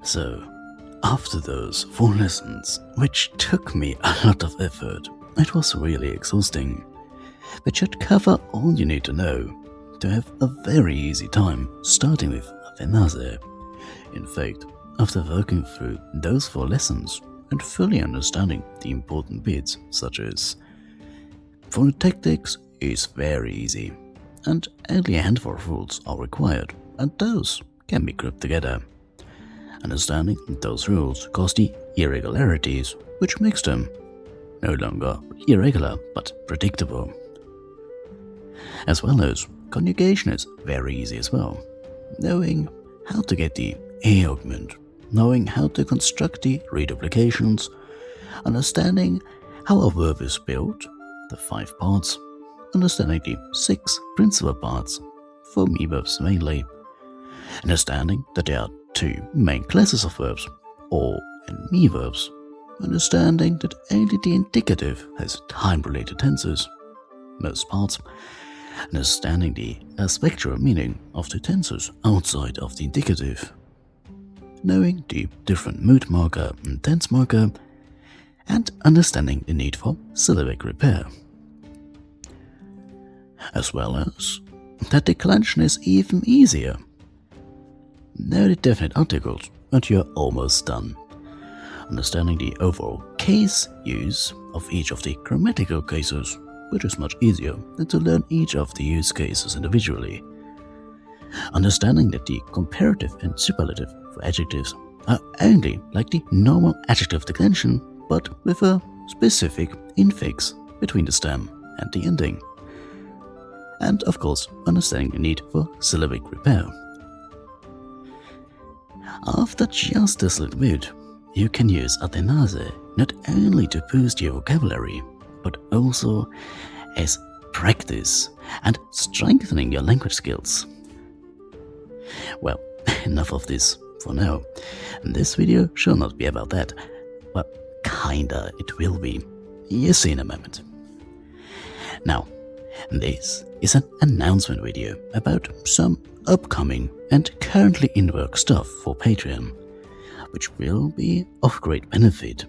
So, after those 4 lessons, which took me a lot of effort, it was really exhausting, but should cover all you need to know to have a very easy time starting with Athenase. In fact, after working through those 4 lessons and fully understanding the important bits, such as phonotactics is very easy, and only a handful of rules are required, and those can be grouped together. Understanding those rules cause the irregularities, which makes them no longer irregular but predictable. As well as conjugation is very easy as well. Knowing how to get the A augment, knowing how to construct the reduplications, understanding how a verb is built, the 5 parts, understanding the 6 principal parts, for me verbs mainly, understanding that there are 2 main classes of verbs, or and me verbs, understanding that only the indicative has time-related tenses, most parts, understanding the spectral meaning of the tenses outside of the indicative, knowing the different mood marker and tense marker, and understanding the need for syllabic repair. As well as that declension is even easier. Know the definite articles and you're almost done. Understanding the overall case use of each of the grammatical cases, which is much easier than to learn each of the use cases individually. Understanding that the comparative and superlative for adjectives are only like the normal adjective declension, but with a specific infix between the stem and the ending. And of course, understanding the need for syllabic repair. After just this little bit, you can use Athenase not only to boost your vocabulary, but also as practice and strengthening your language skills. Well, enough of this for now. This video shall not be about that. Well, kinda it will be. You see in a moment. Now, this is an announcement video about some upcoming and currently in work stuff for Patreon, which will be of great benefit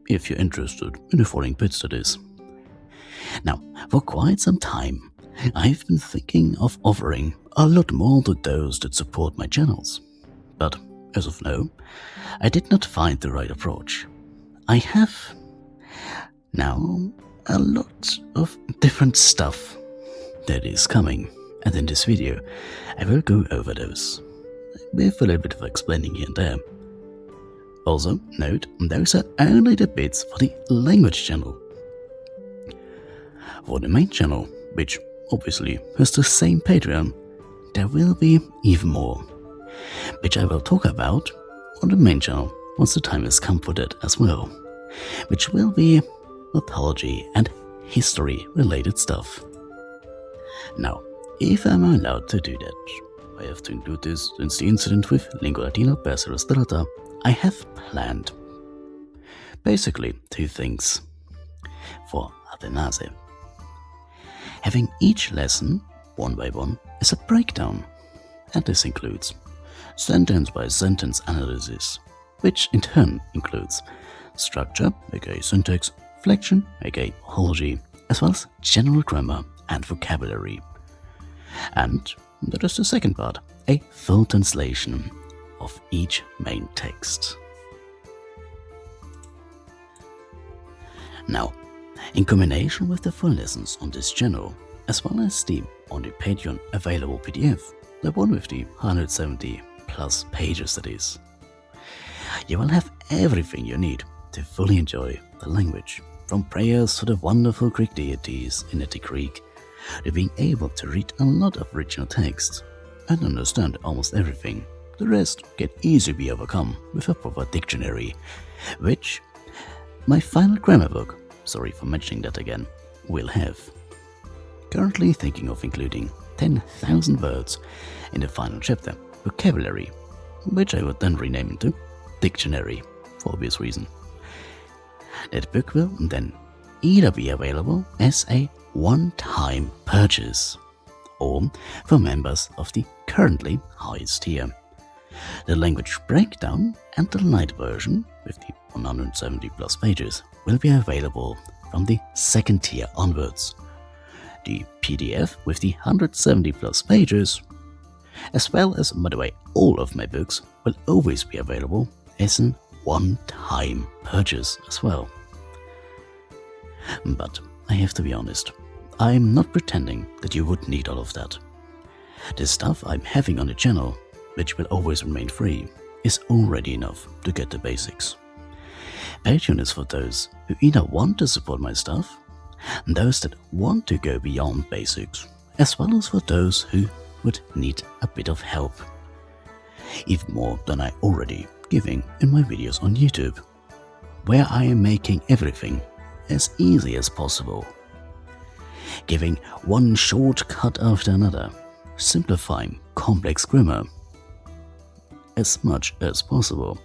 if you're interested in the following bits that is. Now, for quite some time, I've been thinking of offering a lot more to those that support my channels, but as of now, I did not find the right approach. I have now a lot of different stuff that is coming, and in this video I will go over those, with a little bit of explaining here and there. Also, note, those are only the bits for the language channel. For the main channel, which obviously has the same Patreon, there will be even more, which I will talk about on the main channel once the time has come for that as well, which will be mythology and history related stuff. Now, if I'm allowed to do that, I have to include this since the incident with Lingua Latina per Strata, I have planned basically 2 things for Athenase. Having each lesson, one by one, as a breakdown, and this includes sentence by sentence analysis, which in turn includes structure, aka syntax, flexion, aka mythology, as well as general grammar and vocabulary. And that is the second part, a full translation of each main text. Now, in combination with the full lessons on this channel, as well as the on the Patreon available PDF, the one with the 170 plus pages that is, you will have everything you need to fully enjoy the language, from prayers to the wonderful Greek deities in Etic Greek, to being able to read a lot of original texts and understand almost everything. The rest can easily be overcome with a proper dictionary, which my final grammar book, sorry for mentioning that again, will have. Currently thinking of including 10,000 words in the final chapter, vocabulary, which I would then rename into dictionary, for obvious reason. That book will then either be available as a one-time purchase, or for members of the currently highest tier, The language breakdown and the light version, with the 170 plus pages, will be available from the second tier onwards. The PDF with the 170 plus pages, as well as, by the way, all of my books, will always be available as an one-time purchase as well. But I have to be honest, I'm not pretending that you would need all of that. The stuff I'm having on the channel, which will always remain free, is already enough to get the basics. Patreon is for those who either want to support my stuff, and those that want to go beyond basics, as well as for those who would need a bit of help. Even more than I already giving in my videos on YouTube, where I am making everything as easy as possible. Giving one shortcut after another, simplifying complex grammar as much as possible.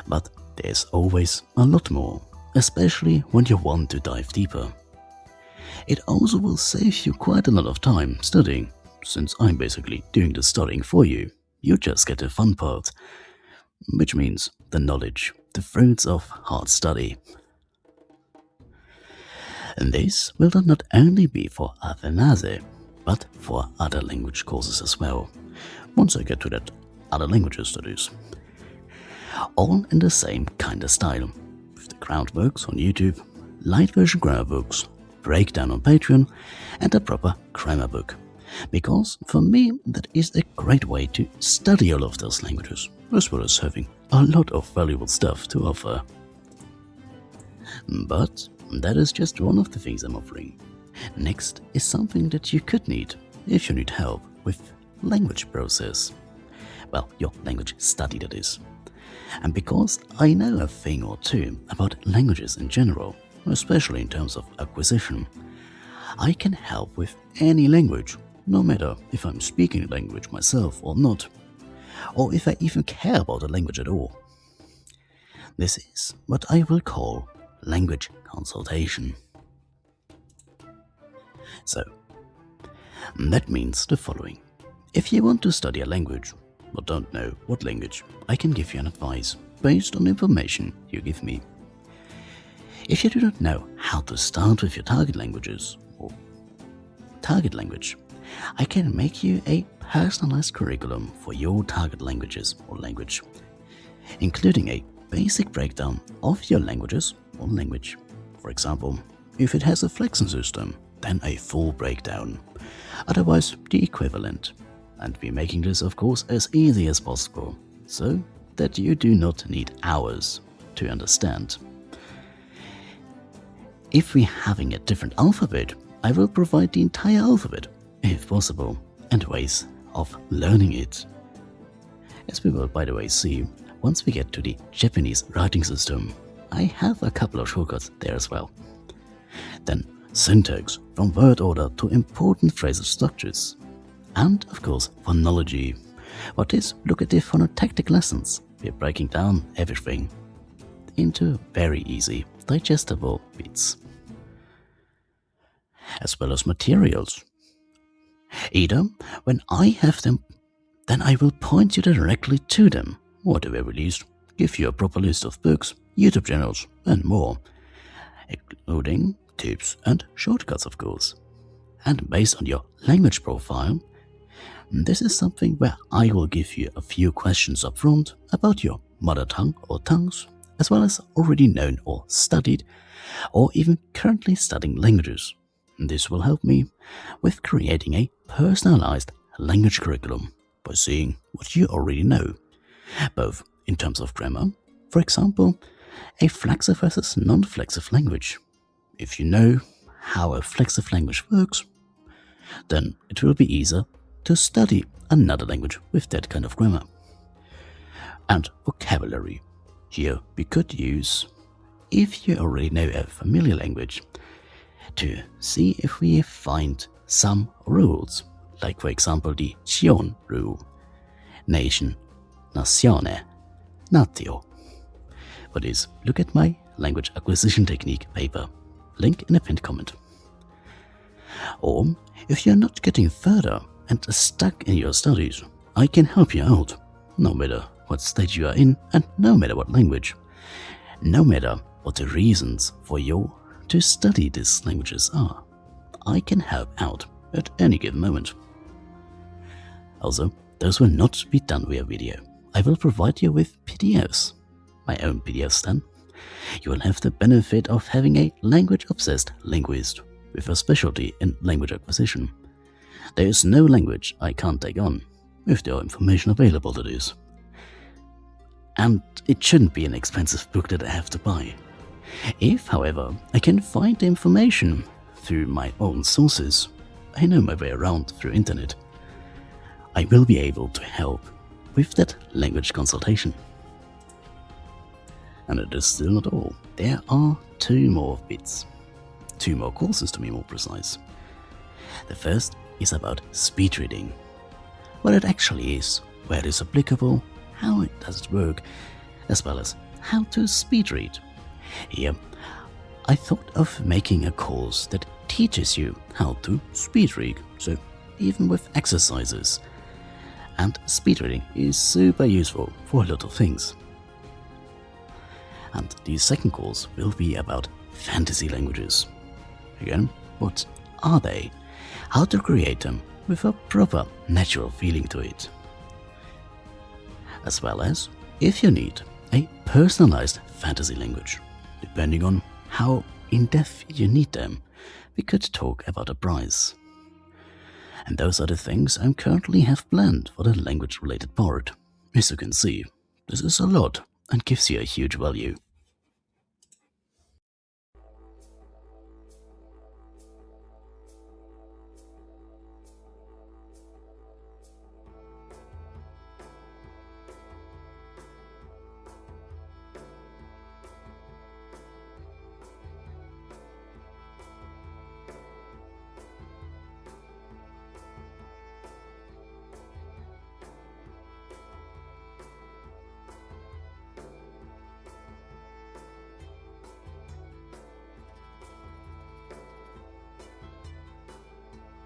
But there's always a lot more, especially when you want to dive deeper. It also will save you quite a lot of time studying, since I'm basically doing the studying for you. You just get the fun part, which means the knowledge, the fruits of hard study. And this will then not only be for Athanase, but for other language courses as well, once I get to that other languages studies. All in the same kind of style, with the groundworks on YouTube, light version grammar books, breakdown on Patreon, and a proper grammar book. Because for me, that is a great way to study all of those languages, as well as having a lot of valuable stuff to offer. But that is just one of the things I'm offering. Next is something that you could need if you need help with language process. Well, your language study, that is. And because I know a thing or two about languages in general, especially in terms of acquisition, I can help with any language, no matter if I'm speaking the language myself or not, or if I even care about the language at all. This is what I will call language consultation. So, that means the following. If you want to study a language, but don't know what language, I can give you an advice based on the information you give me. If you do not know how to start with your target languages, or target language, I can make you a personalized curriculum for your target languages or language, including a basic breakdown of your languages or language. For example, if it has a flexing system, then a full breakdown, otherwise the equivalent. And we're making this, of course, as easy as possible, so that you do not need hours to understand. If we're having a different alphabet, I will provide the entire alphabet, if possible, and ways of learning it. As we will, by the way, see once we get to the Japanese writing system. I have a couple of shortcuts there as well. Then syntax, from word order to important phrasal structures. And, of course, phonology. What is, look at the phonotactic lessons. We're breaking down everything into very easy, digestible bits. As well as materials. Either, when I have them, then I will point you directly to them, or at the very least, give you a proper list of books, YouTube channels, and more, including tips and shortcuts, of course. And based on your language profile, this is something where I will give you a few questions up front about your mother tongue or tongues, as well as already known or studied, or even currently studying languages. This will help me with creating a personalized language curriculum by seeing what you already know, both in terms of grammar, for example, a flexive versus non-flexive language. If you know how a flexive language works, then it will be easier to study another language with that kind of grammar. And vocabulary. Here we could use, if you already know a familiar language, to see if we find some rules, like for example the Chion rule, nation, nazione, natio. What is, look at my language acquisition technique paper, link in a pinned comment. Or, if you're not getting further and stuck in your studies, I can help you out no matter what stage you are in and no matter what language, no matter what the reasons for you to study these languages are. I can help out at any given moment. Also, those will not be done via video. I will provide you with PDFs, my own PDFs then. You will have the benefit of having a language-obsessed linguist with a specialty in language acquisition. There is no language I can't take on, if there are information available to this. And it shouldn't be an expensive book that I have to buy. If, however, I can find the information through my own sources, I know my way around through internet, I will be able to help with that language consultation. And it is still not all. There are 2 more bits. 2 more courses to be more precise. The first is about speed reading. What it actually is, where it is applicable, how it does it work, as well as how to speed read. Here, I thought of making a course that teaches you how to speed read, so even with exercises. And speed reading is super useful for a lot of things. And the second course will be about fantasy languages. Again, what are they? How to create them with a proper natural feeling to it. As well as, if you need a personalized fantasy language, depending on how in-depth you need them, we could talk about a price. And those are the things I currently have planned for the language-related part. As you can see, this is a lot and gives you a huge value.